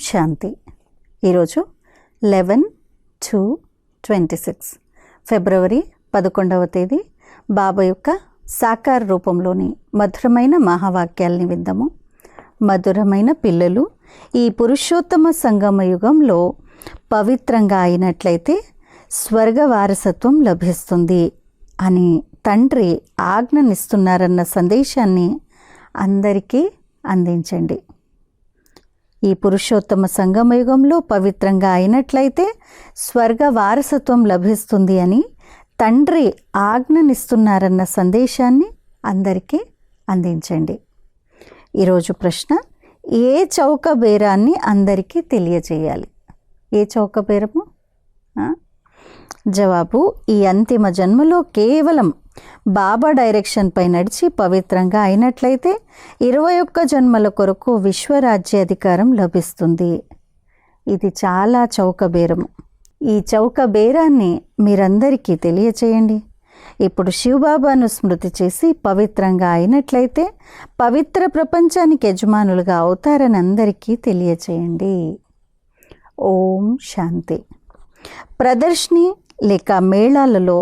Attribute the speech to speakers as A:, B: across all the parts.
A: శాంతి. ఈరోజు 11/2/26 ఫిబ్రవరి 11వ తేదీ బాబా యొక్క సాకార రూపంలోని మధురమైన మహావాక్యాల్ని విందాము. మధురమైన పిల్లలు, ఈ పురుషోత్తమ సంగమ యుగంలో పవిత్రంగా అయినట్లయితే స్వర్గ వారసత్వం లభిస్తుంది అని తండ్రి ఆజ్ఞనిస్తున్నారన్న సందేశాన్ని అందరికీ అందించండి. ఈ పురుషోత్తమ సంగమయుగంలో పవిత్రంగా అయినట్లయితే స్వర్గ వారసత్వం లభిస్తుంది అని తండ్రి ఆజ్ఞనిస్తున్నారన్న సందేశాన్ని అందరికీ అందించండి. ఈరోజు ప్రశ్న, ఏ చౌక బేరాన్ని అందరికీ తెలియజేయాలి? ఏ చౌక బేరము? జవాబు, ఈ అంతిమ జన్మలో కేవలం బాబా డైరెక్షన్పై నడిచి పవిత్రంగా అయినట్లయితే 21 జన్మల కొరకు విశ్వరాజ్యాధికారం లభిస్తుంది. ఇది చాలా చౌక బేరము. ఈ చౌక బేరాన్ని మీరందరికీ తెలియచేయండి. ఇప్పుడు శివబాబాను స్మృతి చేసి పవిత్రంగా అయినట్లయితే పవిత్ర ప్రపంచానికి యజమానులుగా అవుతారని అందరికీ తెలియచేయండి. ఓం శాంతి. ప్రదర్శని లేక మేళాలలో,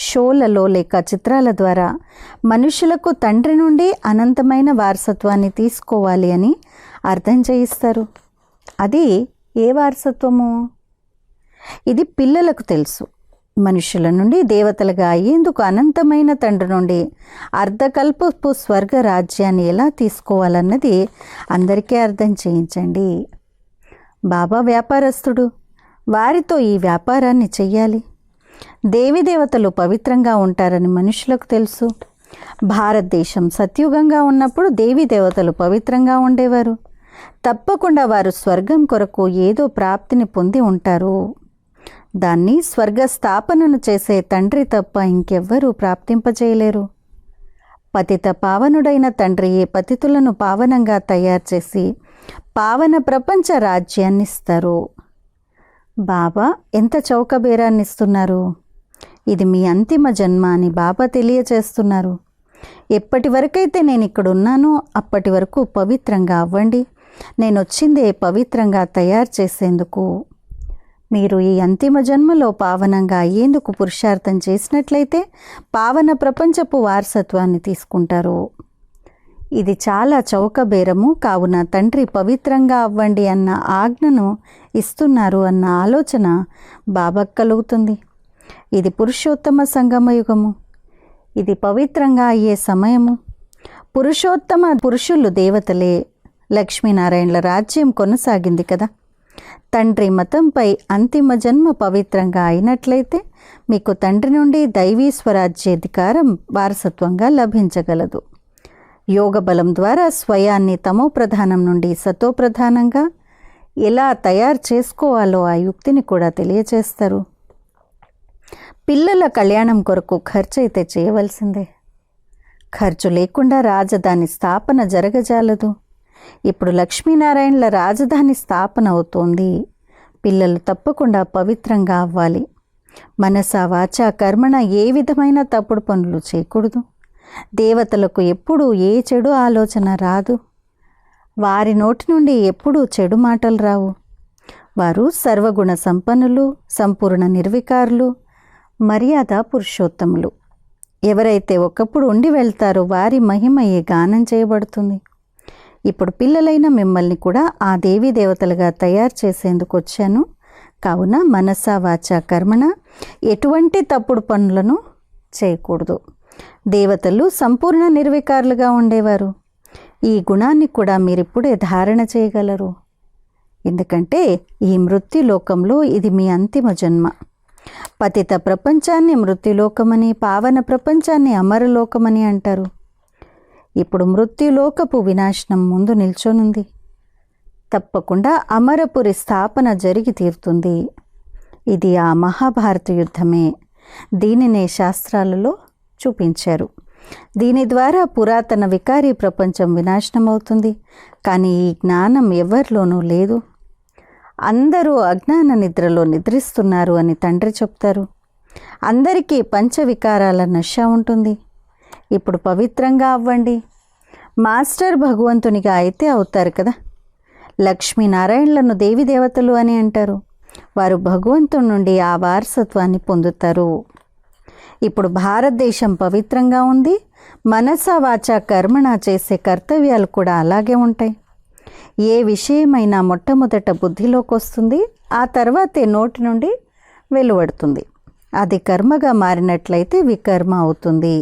A: షోలలో లేక చిత్రాల ద్వారా మనుషులకు తండ్రి నుండి అనంతమైన వారసత్వాన్ని తీసుకోవాలి అని అర్థం చేయిస్తారు. అది ఏ వారసత్వము? ఇది పిల్లలకు తెలుసు. మనుషుల నుండి దేవతలుగా అయ్యేందుకు అనంతమైన తండ్రి నుండి అర్ధకల్పపు స్వర్గ రాజ్యాన్ని ఎలా తీసుకోవాలన్నది అందరికీ అర్థం చేయించండి. బాబా వ్యాపారస్తుడు, వారితో ఈ వ్యాపారాన్ని చెయ్యాలి. దేవతలు పవిత్రంగా ఉంటారని మనుషులకు తెలుసు. భారతదేశం సత్యుగంగా ఉన్నప్పుడు దేవతలు పవిత్రంగా ఉండేవారు. తప్పకుండా వారు స్వర్గం కొరకు ఏదో ప్రాప్తిని పొంది ఉంటారు. దాన్ని స్వర్గ స్థాపనను చేసే తండ్రి తప్ప ఇంకెవ్వరూ ప్రాప్తింపజేయలేరు. పతిత పావనుడైన తండ్రియే పతితులను పావనంగా తయారు చేసి పావన ప్రపంచ రాజ్యాన్ని ఇస్తారు. బాబా ఎంత చౌక బేరాన్ని ఇస్తున్నారు? ఇది మీ అంతిమ జన్మ అని బాబా తెలియచేస్తున్నారు. ఎప్పటి వరకైతే నేను ఇక్కడ ఉన్నానో అప్పటి వరకు పవిత్రంగా అవ్వండి. నేను వచ్చిందే పవిత్రంగా తయారు చేసేందుకు. మీరు ఈ అంతిమ జన్మలో పావనంగా అయ్యేందుకు పురుషార్థం చేసినట్లయితే పావన ప్రపంచపు వారసత్వాన్ని తీసుకుంటారు. ఇది చాలా చౌక బేరము. కావున తండ్రి పవిత్రంగా అవ్వండి అన్న ఆజ్ఞను ఇస్తున్నారు అన్న ఆలోచన బాబాకు కలుగుతుంది. ఇది పురుషోత్తమ సంగమయుగము. ఇది పవిత్రంగా అయ్యే సమయము. పురుషోత్తమ పురుషులు దేవతలే. లక్ష్మీనారాయణల రాజ్యం కొనసాగింది కదా. తండ్రి మతంపై అంతిమ జన్మ పవిత్రంగా అయినట్లయితే మీకు తండ్రి నుండి దైవీ స్వరాజ్యాధికారం వారసత్వంగా లభించగలదు. యోగ బలం ద్వారా స్వయాన్ని తమో ప్రధానం నుండి సతో ప్రధానంగా ఎలా తయారు చేసుకోవాలో ఆ యుక్తిని కూడా తెలియచేస్తారు. పిల్లల కళ్యాణం కొరకు ఖర్చు అయితే చేయవలసిందే. ఖర్చు లేకుండా రాజధాని స్థాపన జరగజాలదు. ఇప్పుడు లక్ష్మీనారాయణల రాజధాని స్థాపన అవుతోంది. పిల్లలు తప్పకుండా పవిత్రంగా అవ్వాలి. మనస వాచ కర్మణ ఏ విధమైన తప్పుడు పనులు చేయకూడదు. దేవతలకు ఎప్పుడూ ఏ చెడు ఆలోచన రాదు. వారి నోటి నుండి ఎప్పుడూ చెడు మాటలు రావు. వారు సర్వగుణ సంపన్నులు, సంపూర్ణ నిర్వికారులు, మర్యాద పురుషోత్తములు. ఎవరైతే ఒకప్పుడు ఉండి వెళ్తారో వారి మహిమయే గానం చేయబడుతుంది. ఇప్పుడు పిల్లలైన మిమ్మల్ని కూడా ఆ దేవతలుగా తయారు చేసేందుకు వచ్చాను. కావున మనస వాచ కర్మణ ఎటువంటి తప్పుడు పనులను చేయకూడదు. దేవతలు సంపూర్ణ నిర్వికారులుగా ఉండేవారు. ఈ గుణాన్ని కూడా మీరిప్పుడే ధారణ చేయగలరు. ఎందుకంటే ఈ మృత్యులోకంలో ఇది మీ అంతిమ జన్మ. పతిత ప్రపంచాన్ని మృత్యులోకమని, పావన ప్రపంచాన్ని అమరలోకమని అంటారు. ఇప్పుడు మృత్యులోకపు వినాశనం ముందు నిల్చొనుంది. తప్పకుండా అమరపురి స్థాపన జరిగి తీరుతుంది. ఇది ఆ మహాభారత యుద్ధమే. దీనినే శాస్త్రాలలో చూపించారు. దీని ద్వారా పురాతన వికారీ ప్రపంచం వినాశనమవుతుంది. కానీ ఈ జ్ఞానం ఎవరిలోనూ లేదు. అందరూ అజ్ఞాన నిద్రలో నిద్రిస్తున్నారు అని తండ్రి చెప్తారు. అందరికీ పంచవికారాల నశ ఉంటుంది. ఇప్పుడు పవిత్రంగా అవ్వండి. మాస్టర్ భగవంతునిగా అయితే అవుతారు కదా. లక్ష్మీనారాయణలను దేవతలు అని అంటారు. వారు భగవంతుడి నుండి ఆ వారసత్వాన్ని పొందుతారు. ఇప్పుడు భారతదేశం పవిత్రంగా ఉంది. మనస వాచ కర్మణ చేసే కర్తవ్యాలు కూడా అలాగే ఉంటాయి. ఏ విషయమైనా మొట్టమొదట బుద్ధిలోకి వస్తుంది, ఆ తర్వాతే నోటి నుండి వెలువడుతుంది. అది కర్మగా మారినట్లయితే వికర్మ అవుతుంది.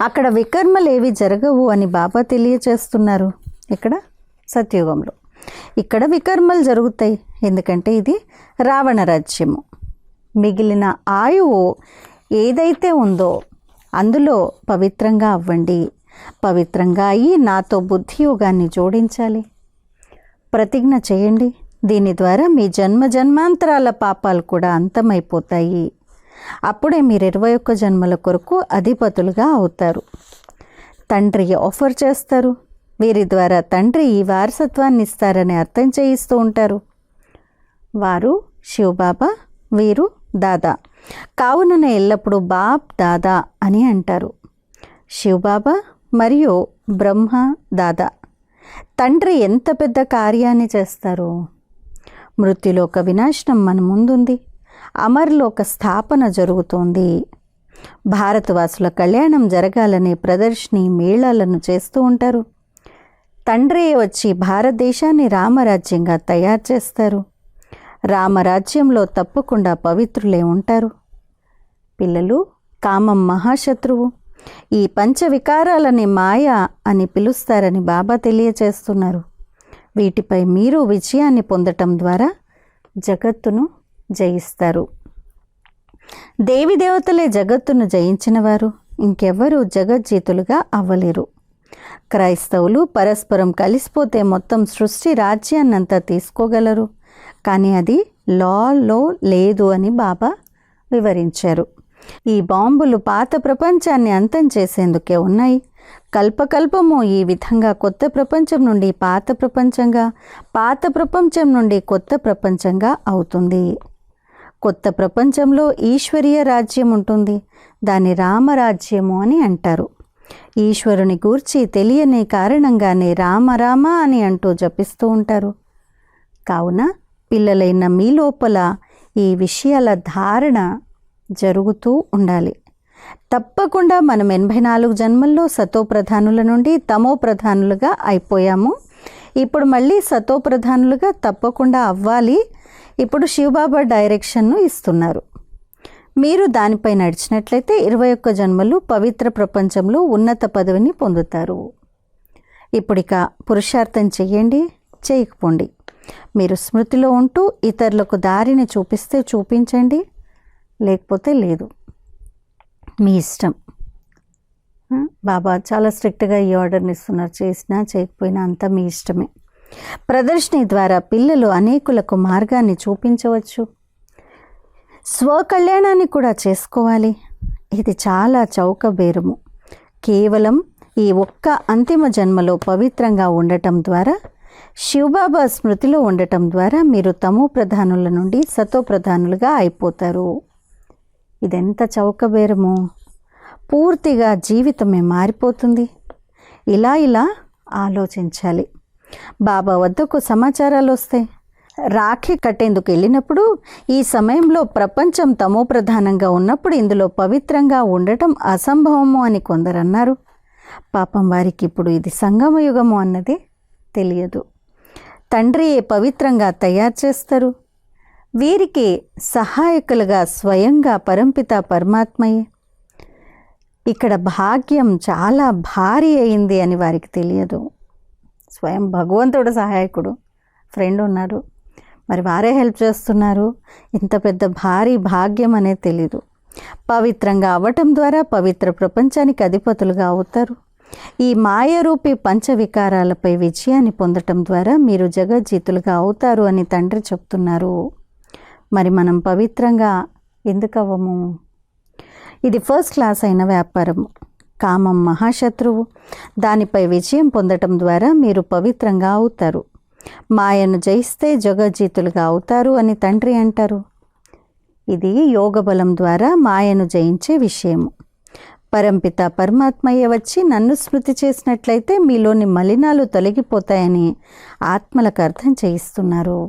A: అక్కడ వికర్మలు ఏవి జరగవు అని బాబా తెలియచేస్తున్నారు. ఇక్కడ సత్యుగంలో ఇక్కడ వికర్మలు జరుగుతాయి. ఎందుకంటే ఇది రావణ రాజ్యము. మిగిలిన ఆయువు ఏదైతే ఉందో అందులో పవిత్రంగా అవ్వండి. పవిత్రంగా అయ్యి నాతో బుద్ధి యోగాన్ని జోడించాలి. ప్రతిజ్ఞ చేయండి. దీని ద్వారా మీ జన్మాంతరాల పాపాలు కూడా అంతమైపోతాయి. అప్పుడే మీరు 21 జన్మల కొరకు అధిపతులుగా అవుతారు. తండ్రి ఆఫర్ చేస్తారు. వీరి ద్వారా తండ్రి ఈ వారసత్వాన్ని ఇస్తారని అర్థం చేయిస్తూ ఉంటారు. వారు శివబాబా, వీరు దాదా. కావుననే ఎల్లప్పుడూ బాప్ దాదా అని అంటారు. శివబాబా మరియు బ్రహ్మ దాదా. తండ్రి ఎంత పెద్ద కార్యాన్ని చేస్తారు. మృత్యులోక వినాశనం మన ముందుంది. అమర్లోక స్థాపన జరుగుతోంది. భారతవాసుల కళ్యాణం జరగాలనే ప్రదర్శని మేళాలను చేస్తూ ఉంటారు. తండ్రి వచ్చి భారతదేశాన్ని రామరాజ్యంగా తయారు చేస్తారు. రామరాజ్యంలో తప్పకుండా పవిత్రులే ఉంటారు. పిల్లలు, కామం మహాశత్రువు. ఈ పంచవికారాలని మాయ అని పిలుస్తారని బాబా తెలియచేస్తున్నారు. వీటిపై మీరు విజయాన్ని పొందటం ద్వారా జగత్తును జయిస్తారు. దేవతలే జగత్తును జయించిన వారు. ఇంకెవ్వరూ జగజ్జీతులుగా అవ్వలేరు. క్రైస్తవులు పరస్పరం కలిసిపోతే మొత్తం సృష్టి రాజ్యాన్నంతా తీసుకోగలరు. కానీ అది లాలో లేదు అని బాబా వివరించారు. ఈ బాంబులు పాత ప్రపంచాన్ని అంతం చేసేందుకే ఉన్నాయి. కల్పకల్పము ఈ విధంగా కొత్త ప్రపంచం నుండి పాత ప్రపంచంగా, పాత ప్రపంచం నుండి కొత్త ప్రపంచంగా అవుతుంది. కొత్త ప్రపంచంలో ఈశ్వరీయ రాజ్యం ఉంటుంది. దాన్ని రామరాజ్యము అని అంటారు. ఈశ్వరుని గూర్చి తెలియని కారణంగానే రామ రామ అని అంటూ జపిస్తూ ఉంటారు. కావున పిల్లలైన మీ లోపల ఈ విషయాల ధారణ జరుగుతూ ఉండాలి. తప్పకుండా మనం 84 జన్మల్లో సతోప్రధానుల నుండి తమో ప్రధానులుగా అయిపోయాము. ఇప్పుడు మళ్ళీ సతోప్రధానులుగా తప్పకుండా అవ్వాలి. ఇప్పుడు శివబాబా డైరెక్షన్ను ఇస్తున్నారు. మీరు దానిపై నడిచినట్లయితే 21 జన్మలు పవిత్ర ప్రపంచంలో ఉన్నత పదవిని పొందుతారు. ఇప్పుడిక పురుషార్థం చెయ్యండి, చేయకపోండి. మీరు స్మృతిలో ఉంటూ ఇతరులకు దారిని చూపిస్తే చూపించండి, లేకపోతే లేదు, మీ ఇష్టం. బాబా చాలా స్ట్రిక్ట్గా ఈ ఆర్డర్ని ఇస్తున్నారు. చేసినా చేయకపోయినా అంతా మీ ఇష్టమే. ప్రదర్శన ద్వారా పిల్లలు అనేకులకు మార్గాన్ని చూపించవచ్చు. స్వకళ్యాణాన్ని కూడా చేసుకోవాలి. ఇది చాలా చౌక బేరము. కేవలం ఈ ఒక్క అంతిమ జన్మలో పవిత్రంగా ఉండటం ద్వారా, శివబాబా స్మృతిలో ఉండటం ద్వారా మీరు తమో ప్రధానుల నుండి సతో ప్రధానులుగా అయిపోతారు. ఇదెంత చౌక బేరము. పూర్తిగా జీవితమే మారిపోతుంది. ఇలా ఆలోచించాలి. బాబా వద్దకు సమాచారాలు వస్తాయి. రాఖీ కట్టేందుకు వెళ్ళినప్పుడు ఈ సమయంలో ప్రపంచం తమో ప్రధానంగా ఉన్నప్పుడు ఇందులో పవిత్రంగా ఉండటం అసంభవము అని కొందరు అన్నారు. పాపం వారికి ఇప్పుడు ఇది సంగమయుగము అన్నది తెలియదు. తండ్రియే పవిత్రంగా తయారు చేస్తారు. వీరికి సహాయకులుగా స్వయంగా పరంపిత పరమాత్మయే. ఇక్కడ భాగ్యం చాలా భారీ అయింది అని వారికి తెలియదు. స్వయం భగవంతుడు సహాయకుడు, ఫ్రెండ్ ఉన్నారు, మరి వారే హెల్ప్ చేస్తున్నారు. ఇంత పెద్ద భారీ భాగ్యం అనేది తెలీదు. పవిత్రంగా అవ్వటం ద్వారా పవిత్ర ప్రపంచానికి అధిపతులుగా అవుతారు. ఈ మాయరూపి పంచవికారాలపై విజయాన్ని పొందటం ద్వారా మీరు జగజ్జీతులుగా అవుతారు అని తండ్రి చెప్తున్నారు. మరి మనం పవిత్రంగా ఎందుకు అవ్వము? ఇది ఫస్ట్ క్లాస్ అయిన వ్యాపారం. కామం మహాశత్రువు. దానిపై విజయం పొందటం ద్వారా మీరు పవిత్రంగా అవుతారు. మాయను జయిస్తే జగజ్జీతులుగా అవుతారు అని తండ్రి అంటారు. ఇది యోగ బలం ద్వారా మాయను జయించే విషయము. పరంపిత పరమాత్మయ్య వచ్చి నన్ను స్మృతి చేసినట్లయితే మీలోని మలినాలు తొలగిపోతాయని ఆత్మలకు అర్థం చేయిస్తున్నారు.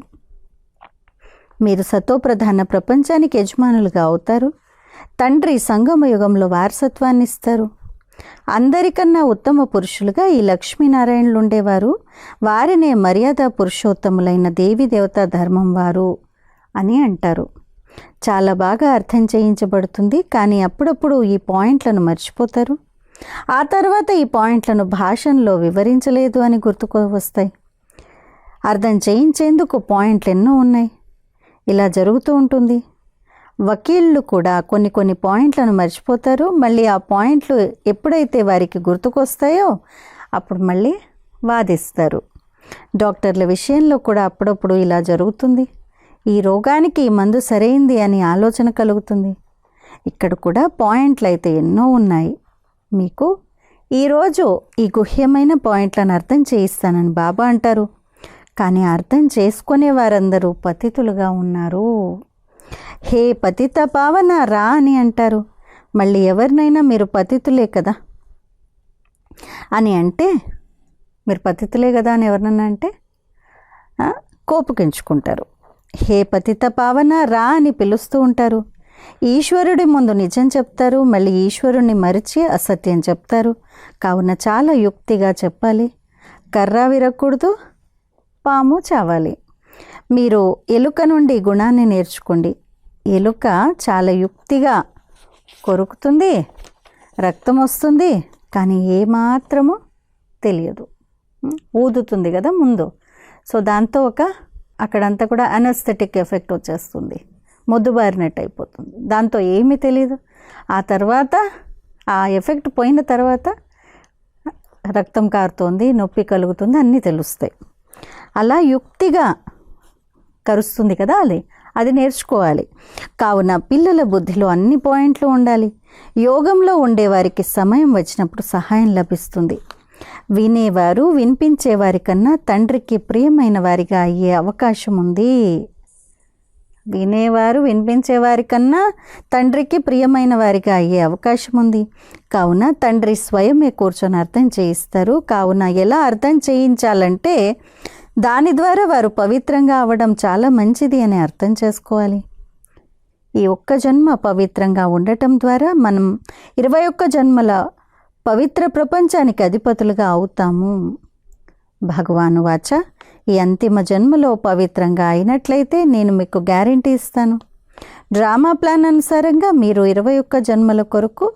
A: మీరు సతోప్రధాన ప్రపంచానికి యజమానులుగా అవుతారు. తండ్రి సంగమ యుగంలో వారసత్వాన్ని ఇస్తారు. అందరికన్నా ఉత్తమ పురుషులుగా ఈ లక్ష్మీనారాయణులు ఉండేవారు. వారినే మర్యాద పురుషోత్తములైన దేవీ దేవతా ధర్మం వారు అని అంటారు. చాలా బాగా అర్థం చేయించబడుతుంది. కానీ అప్పుడప్పుడు ఈ పాయింట్లను మర్చిపోతారు. ఆ తర్వాత ఈ పాయింట్లను భాషల్లో వివరించలేదు అని గుర్తుకు వస్తాయి. అర్థం చేయించేందుకు పాయింట్లు ఎన్నో ఉన్నాయి. ఇలా జరుగుతూ ఉంటుంది. వకీళ్ళు కూడా కొన్ని పాయింట్లను మర్చిపోతారు. మళ్ళీ ఆ పాయింట్లు ఎప్పుడైతే వారికి గుర్తుకొస్తాయో అప్పుడు మళ్ళీ వాదిస్తారు. డాక్టర్ల విషయంలో కూడా అప్పుడప్పుడు ఇలా జరుగుతుంది. ఈ రోగానికి ఈ మందు సరైంది అని ఆలోచన కలుగుతుంది. ఇక్కడ కూడా పాయింట్లు అయితే ఎన్నో ఉన్నాయి. మీకు ఈరోజు ఈ గుహ్యమైన పాయింట్లను అర్థం చేయిస్తానని బాబా అంటారు. కానీ అర్థం చేసుకునే వారందరూ పతితులుగా ఉన్నారు. హే పతిత పావన రా అని అంటారు. మళ్ళీ ఎవరినైనా మీరు పతితులే కదా అని అంటే, మీరు పతితులే కదా అని ఎవరినైనా అంటే కోపగించుకుంటారు. హే పతిత పావన రా అని పిలుస్తూ ఉంటారు. ఈశ్వరుడి ముందు నిజం చెప్తారు, మళ్ళీ ఈశ్వరుణ్ణి మరిచి అసత్యం చెప్తారు. కావున చాలా యుక్తిగా చెప్పాలి. కర్ర విరగకూడదు, పాము చావాలి. మీరు ఎలుక నుండి గుణాన్ని నేర్చుకోండి. ఎలుక చాలా యుక్తిగా కొరుకుతుంది, రక్తం వస్తుంది, కానీ ఏమాత్రము తెలియదు. ఊదుతుంది కదా ముందు. సో దాంతో అక్కడంతా కూడా అనస్థెటిక్ ఎఫెక్ట్ వచ్చేస్తుంది, మొద్దుబారినట్టు అయిపోతుంది. దాంతో ఏమీ తెలియదు. ఆ తర్వాత ఆ ఎఫెక్ట్ పోయిన తర్వాత రక్తం కారుతోంది, నొప్పి కలుగుతుంది, అన్నీ తెలుస్తాయి. అలా యుక్తిగా కరుస్తుంది కదా, అది నేర్చుకోవాలి. కావున పిల్లల బుద్ధిలో అన్ని పాయింట్లు ఉండాలి. యోగంలో ఉండేవారికి సమయం వచ్చినప్పుడు సహాయం లభిస్తుంది. వినేవారు వినిపించేవారి కన్నా తండ్రికి ప్రియమైన వారిగా అయ్యే అవకాశం ఉంది. వినేవారు వినిపించేవారి కన్నా తండ్రికి ప్రియమైన వారిగా అయ్యే అవకాశం ఉంది. కావున తండ్రి స్వయమే కూర్చొని అర్థం చేయిస్తారు. కావున ఎలా అర్థం చేయించాలంటే దాని ద్వారా వారు పవిత్రంగా అవ్వడం చాలా మంచిది అని అర్థం చేసుకోవాలి. ఈ ఒక్క జన్మ పవిత్రంగా ఉండటం ద్వారా మనం 21 జన్మల పవిత్ర ప్రపంచానికి అధిపతులుగా అవుతాము. భగవాను వాచ, ఈ అంతిమ జన్మలో పవిత్రంగా అయినట్లయితే నేను మీకు గ్యారెంటీ ఇస్తాను. డ్రామా ప్లాన్ అనుసారంగా మీరు 21 జన్మల కొరకు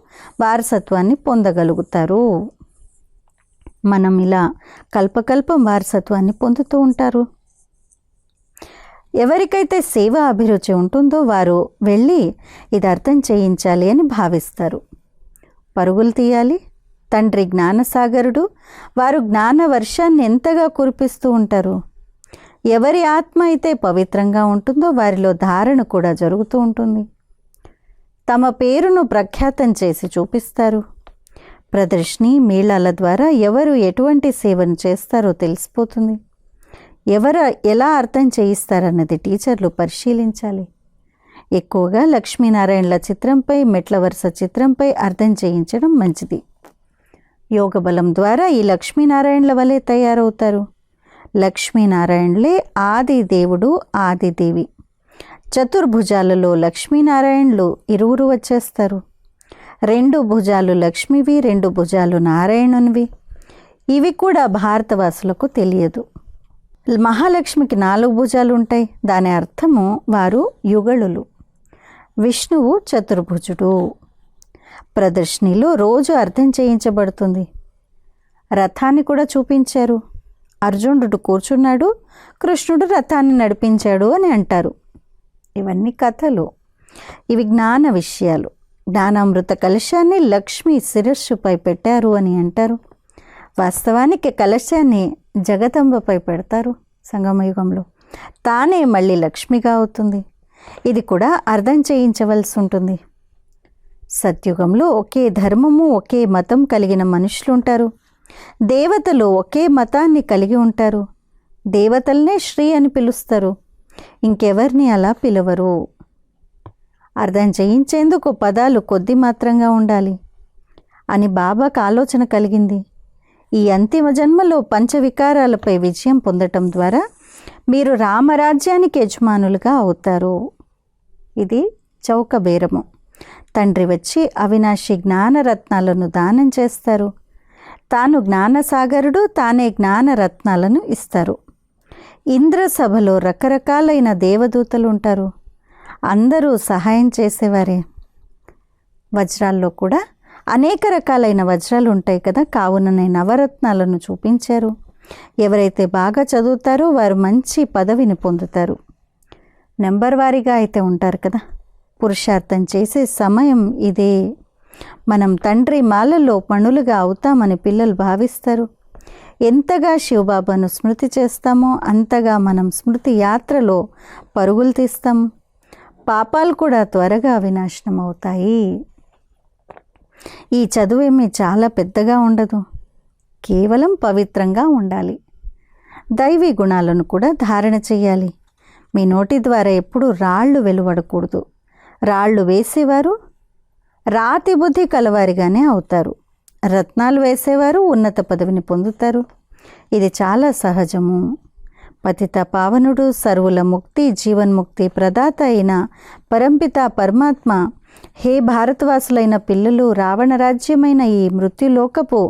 A: వారసత్వాన్ని పొందగలుగుతారు. మనం ఇలా కల్పకల్పం వారసత్వాన్ని పొందుతూ ఉంటారు. ఎవరికైతే సేవ అభిరుచి ఉంటుందో వారు వెళ్ళి ఇది అర్థం చేయించాలి అని భావిస్తారు. పరుగులు తీయాలి. తండ్రి జ్ఞానసాగరుడు. వారు జ్ఞాన వర్షాన్ని ఎంతగా కురిపిస్తూ ఉంటారు. ఎవరి ఆత్మ అయితే పవిత్రంగా ఉంటుందో వారిలో ధారణ కూడా జరుగుతూ ఉంటుంది. తమ పేరును ప్రఖ్యాతం చేసి చూపిస్తారు. ప్రదర్శిని మేళాల ద్వారా ఎవరు ఎటువంటి సేవను చేస్తారో తెలిసిపోతుంది. ఎవరు ఎలా అర్థం చేయిస్తారన్నది టీచర్లు పరిశీలించాలి. ఎక్కువగా లక్ష్మీనారాయణల చిత్రంపై, మెట్ల వరుస చిత్రంపై అర్థం చేయించడం మంచిది. యోగ బలం ద్వారా ఈ లక్ష్మీనారాయణల వలె తయారవుతారు. లక్ష్మీనారాయణలే ఆది దేవుడు, ఆది దేవి. చతుర్భుజాలలో లక్ష్మీనారాయణలు ఇరువురు వచ్చేస్తారు. 2 భుజాలు లక్ష్మివి, 2 భుజాలు నారాయణునివి. ఇవి కూడా భారతవాసులకు తెలియదు. మహాలక్ష్మికి 4 భుజాలు ఉంటాయి. దాని అర్థము వారు యుగళులు. విష్ణువు చతుర్భుజుడు. ప్రదర్శనలో రోజు అర్థం చేయించబడుతుంది. రథాన్ని కూడా చూపించారు. అర్జునుడు కూర్చున్నాడు, కృష్ణుడు రథాన్ని నడిపించాడు అని అంటారు. ఇవన్నీ కథలు. ఇవి జ్ఞాన విషయాలు. జ్ఞానామృత కలశాన్ని లక్ష్మి శిరస్సుపై పెట్టారు అని అంటారు. వాస్తవానికి కలశాన్ని జగదంబపై పెడతారు సంగమయుగంలో. తానే మళ్ళీ లక్ష్మిగా అవుతుంది. ఇది కూడా అర్థం చేయించవలసి ఉంటుంది. సత్యుగంలో ఒకే ధర్మము, ఒకే మతం కలిగిన మనుషులుంటారు. దేవతలు ఒకే మతాన్ని కలిగి ఉంటారు. దేవతలనే శ్రీ అని పిలుస్తారు, ఇంకెవరిని అలా పిలవరు. అర్థం చేయించేందుకు పదాలు కొద్ది మాత్రంగా ఉండాలి. అని బాబాకు ఆలోచన కలిగింది. ఈ అంతిమ జన్మలో పంచవికారాలపై విజయం పొందటం ద్వారా మీరు రామరాజ్యానికి యజమానులుగా అవుతారు. ఇది చౌక బేరము. తండ్రి వచ్చి అవినాశి జ్ఞానరత్నాలను దానం చేస్తారు. తాను జ్ఞానసాగరుడు, తానే జ్ఞానరత్నాలను ఇస్తారు. ఇంద్రసభలో రకరకాలైన దేవదూతలు ఉంటారు. అందరూ సహాయం చేసేవారే. వజ్రాల్లో కూడా అనేక రకాలైన వజ్రాలు ఉంటాయి కదా. కావుననే నవరత్నాలను చూపించారు. ఎవరైతే బాగా చదువుతారో వారు మంచి పదవిని పొందుతారు. నెంబర్ వారీగా అయితే ఉంటారు కదా. పురుషార్థం చేసే సమయం ఇదే. మనం తండ్రి మాలలో పణులుగా అవుతామని పిల్లలు భావిస్తారు. ఎంతగా శివబాబాను స్మృతి చేస్తామో అంతగా మనం స్మృతి యాత్రలో పరుగులు తీస్తాము. పాపాలు కూడా త్వరగా వినాశనం అవుతాయి. ఈ చదువేమీ చాలా పెద్దగా ఉండదు. కేవలం పవిత్రంగా ఉండాలి. దైవీ గుణాలను కూడా ధారణ చేయాలి. మీ నోటి ద్వారా ఎప్పుడూ రాళ్ళు వెలువడకూడదు. రాళ్ళు వేసేవారు రాతి బుద్ధి కలవారిగానే అవుతారు. రత్నాలు వేసేవారు ఉన్నత పదవిని పొందుతారు. ఇది చాలా సహజము. పతిత పావనుడు, సర్వుల ముక్తి, జీవన్ముక్తి ప్రదాత అయిన పరంపిత పరమాత్మ, హే భారతవాసులైన పిల్లలు, రావణ రాజ్యమైన ఈ మృత్యులోకపు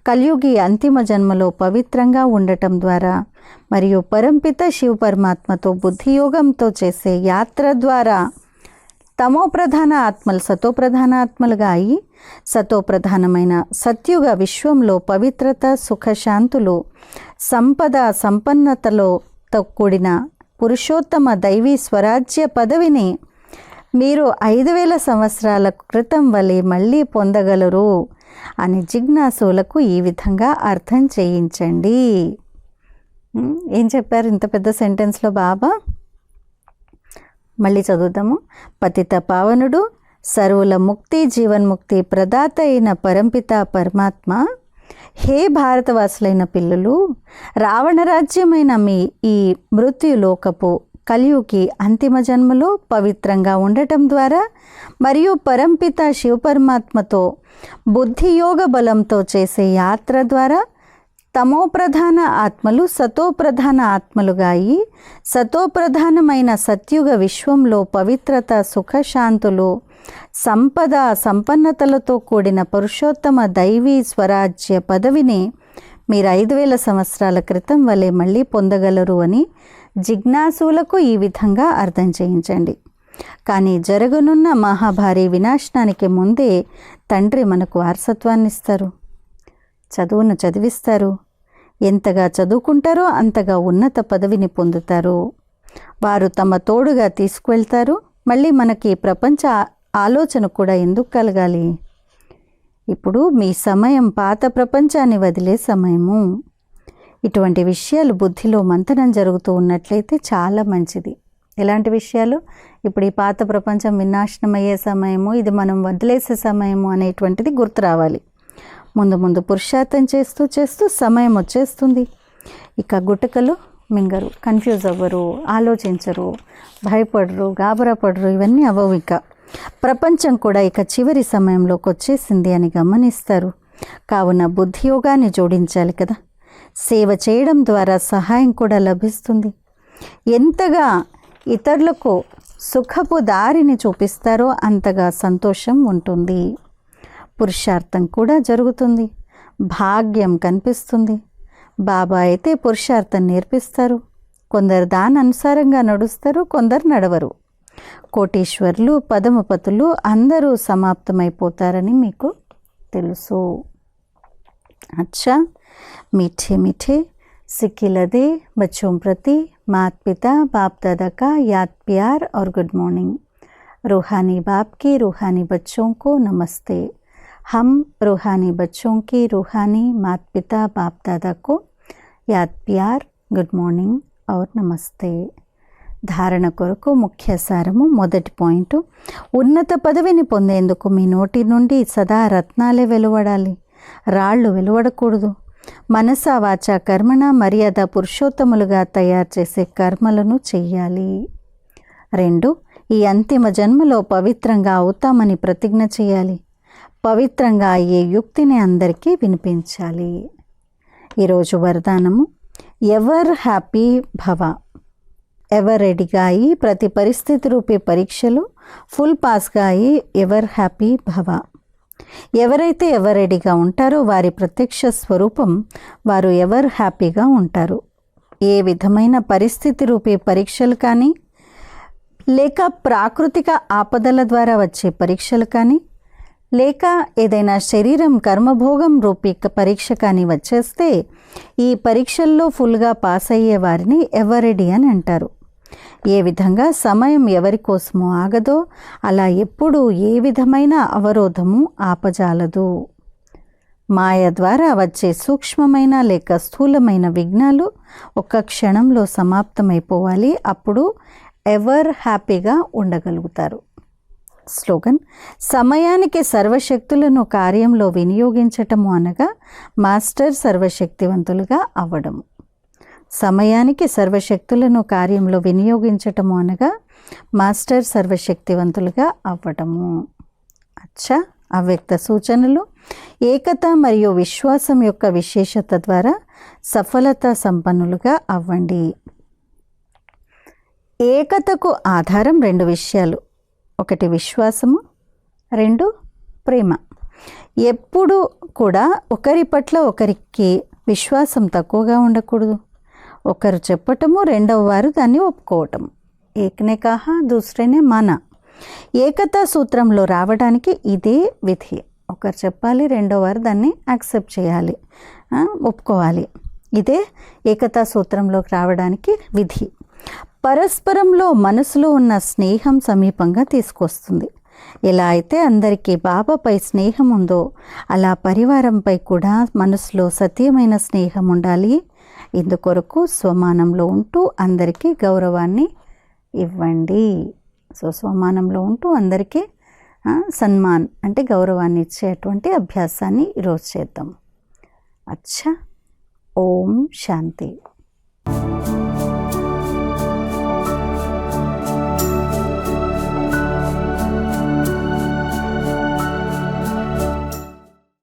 A: కలియుగి అంతిమ జన్మలో పవిత్రంగా ఉండటం ద్వారా మరియు పరంపిత శివ పరమాత్మతో బుద్ధియోగంతో చేసే యాత్ర ద్వారా తమో ప్రధాన ఆత్మలు సతోప్రధాన ఆత్మలుగా అయి సతోప్రధానమైన సత్యుగ విశ్వంలో పవిత్రత, సుఖశాంతులు, సంపద, సంపన్నతలతో కూడిన పురుషోత్తమ దైవీ స్వరాజ్య పదవిని మీరు 5000 సంవత్సరాల క్రితం వలె మళ్ళీ పొందగలరు అని జిజ్ఞాసులకు ఈ విధంగా అర్థం చేయించండి. ఏం చెప్పారు ఇంత పెద్ద సెంటెన్స్లో బాబా? మళ్ళీ చదువుదాము. పతిత పావనుడు, సర్వుల ముక్తి, జీవన్ముక్తి ప్రదాత అయిన పరంపిత పరమాత్మ, హే భారతవాసులైన పిల్లలు, రావణరాజ్యమైన మీ ఈ మృత్యులోకపు కలియుగి అంతిమ జన్మలో పవిత్రంగా ఉండటం ద్వారా మరియు పరంపిత శివపరమాత్మతో బుద్ధియోగ బలంతో చేసే యాత్ర ద్వారా తమోప్రధాన ఆత్మలు సతోప్రధాన ఆత్మలుగా అయి సతోప్రధానమైన సత్యుగ విశ్వంలో పవిత్రత, సుఖశాంతులు, సంపద, సంపన్నతలతో కూడిన పురుషోత్తమ దైవీ స్వరాజ్య పదవిని మీరు 5000 సంవత్సరాల క్రితం వలె మళ్ళీ పొందగలరు అని జిజ్ఞాసులకు ఈ విధంగా అర్థం చేయించండి. కానీ జరగనున్న మహాభారీ వినాశనానికి ముందే తండ్రి మనకు వారసత్వాన్ని ఇస్తారు. చదువును చదివిస్తారు. ఎంతగా చదువుకుంటారో అంతగా ఉన్నత పదవిని పొందుతారు. వారు తమ తోడుగా తీసుకువెళ్తారు. మళ్ళీ మనకి ప్రపంచ ఆలోచన కూడా ఎందుకు కలగాలి? ఇప్పుడు మీ సమయం పాత ప్రపంచాన్ని వదిలే సమయము. ఇటువంటి విషయాలు బుద్ధిలో మంతనం జరుగుతూ ఉన్నట్లయితే చాలా మంచిది. ఎలాంటి విషయాలు? ఇప్పుడు ఈ పాత ప్రపంచం వినాశనం అయ్యే సమయము, ఇది మనం వదిలేసే సమయము అనేటువంటిది గుర్తు రావాలి. ముందు ముందు పురుషార్థం చేస్తూ చేస్తూ సమయం వచ్చేస్తుంది. ఇక గుటకలు మింగరు, కన్ఫ్యూజ్ అవ్వరు, ఆలోచించరు, భయపడరు, గాబరా పడరు. ఇవన్నీ అవ్వవు. ఇక ప్రపంచం కూడా ఇక చివరి సమయంలోకి వచ్చేసింది అని గమనిస్తారు. కావున బుద్ధియోగాన్ని జోడించాలి కదా. సేవ చేయడం ద్వారా సహాయం కూడా లభిస్తుంది. ఎంతగా ఇతరులకు సుఖపు దారిని చూపిస్తారో అంతగా సంతోషం ఉంటుంది. పురుషార్థం కూడా జరుగుతుంది. భాగ్యం కనిపిస్తుంది. బాబా అయితే పురుషార్థం నేర్పిస్తారు. కొందరు దాని అనుసారంగా నడుస్తారు, కొందరు నడవరు. కోటీశ్వర్లు, పదమపతులు అందరూ సమాప్తమైపోతారని మీకు తెలుసు. అచ్చా, मीठे मीठे सिक्की लदे बच्चों प्रति माता पिता बाप दादा का याद प्यार और गुड मॉर्निंग। रूहानी बाप की रूहानी बच्चों को नमस्ते। हम रूहानी बच्चों की रूहानी माता पिता बाप दादा को याद प्यार, गुड मॉर्निंग और नमस्ते। ధారణ కొరకు ముఖ్య సారము. మొదటి పాయింట్, ఉన్నత పదవిని పొందేందుకు మీ నోటి నుండి సదా రత్నాలే వెలువడాలి, రాళ్ళు వెలువడకూడదు. మనస వాచ కర్మణ మర్యాద పురుషోత్తములుగా తయారు చేసే కర్మలను చెయ్యాలి. 2, ఈ అంతిమ జన్మలో పవిత్రంగా అవుతామని ప్రతిజ్ఞ చేయాలి. పవిత్రంగా అయ్యే యుక్తిని అందరికీ వినిపించాలి. ఈరోజు వరదానము ఎవర్ హ్యాపీ భవ. ఎవర్ రెడీగా అయ్యి ప్రతి పరిస్థితి రూపే పరీక్షలు ఫుల్ పాస్గా అయ్యి ఎవర్ హ్యాపీ భవ. ఎవరైతే ఎవర్ రెడీగా ఉంటారో వారి ప్రత్యక్ష స్వరూపం వారు ఎవర్ హ్యాపీగా ఉంటారు. ఏ విధమైన పరిస్థితి రూపే పరీక్షలు కానీ, లేక ప్రాకృతిక ఆపదల ద్వారా వచ్చే పరీక్షలు కానీ, లేక ఏదైనా శరీరం కర్మభోగం రూపీ పరీక్ష కానీ వచ్చేస్తే ఈ పరీక్షల్లో ఫుల్గా పాస్ అయ్యే వారిని ఎవర్ రెడీ అని అంటారు. ఏ విధంగా సమయం ఎవరి కోసమో ఆగదో అలా ఎప్పుడూ ఏ విధమైన అవరోధము ఆపజాలదు. మాయ ద్వారా వచ్చే సూక్ష్మమైన లేక స్థూలమైన విఘ్నాలు ఒక్క క్షణంలో సమాప్తమైపోవాలి. అప్పుడు ఎవర్ హ్యాపీగా ఉండగలుగుతారు. స్లోగన్: సమయానికి సర్వశక్తులను కార్యంలో వినియోగించటము అనగా మాస్టర్ సర్వశక్తివంతులుగా అవ్వడము. సమయానికి సర్వశక్తులను కార్యంలో వినియోగించటము అనగా మాస్టర్ సర్వశక్తివంతులుగా అవ్వటము. అచ్చా, అవ్యక్త సూచనలు: ఏకత మరియు విశ్వాసం యొక్క విశేషత ద్వారా సఫలత సంపన్నులుగా అవ్వండి. ఏకతకు ఆధారం 2 విషయాలు. 1 విశ్వాసము, 2 ప్రేమ. ఎప్పుడు కూడా ఒకరి పట్ల ఒకరికి విశ్వాసం తక్కువగా ఉండకూడదు. ఒకరు చెప్పటము, రెండవ వారు దాన్ని ఒప్పుకోవటం. ఏకనే కాహా దూసరేనే మానా. ఏకతా సూత్రంలో రావడానికి ఇదే విధి. ఒకరు చెప్పాలి, రెండో వారు దాన్ని యాక్సెప్ట్ చేయాలి, ఒప్పుకోవాలి. ఇదే ఏకతా సూత్రంలోకి రావడానికి విధి. పరస్పరంలో మనసులో ఉన్న స్నేహం సమీపంగా తీసుకొస్తుంది. ఎలా అయితే అందరికీ బాబాపై స్నేహం ఉందో అలా పరివారంపై కూడా మనసులో సత్యమైన స్నేహం ఉండాలి. ఇందుకొరకు స్వమానంలో ఉంటూ అందరికీ గౌరవాన్ని ఇవ్వండి. సో స్వమానంలో ఉంటూ అందరికీ సన్మాన్ అంటే గౌరవాన్ని ఇచ్చేటువంటి అభ్యాసాన్ని ఈరోజు చేద్దాం. అచ్చా, ఓం శాంతి.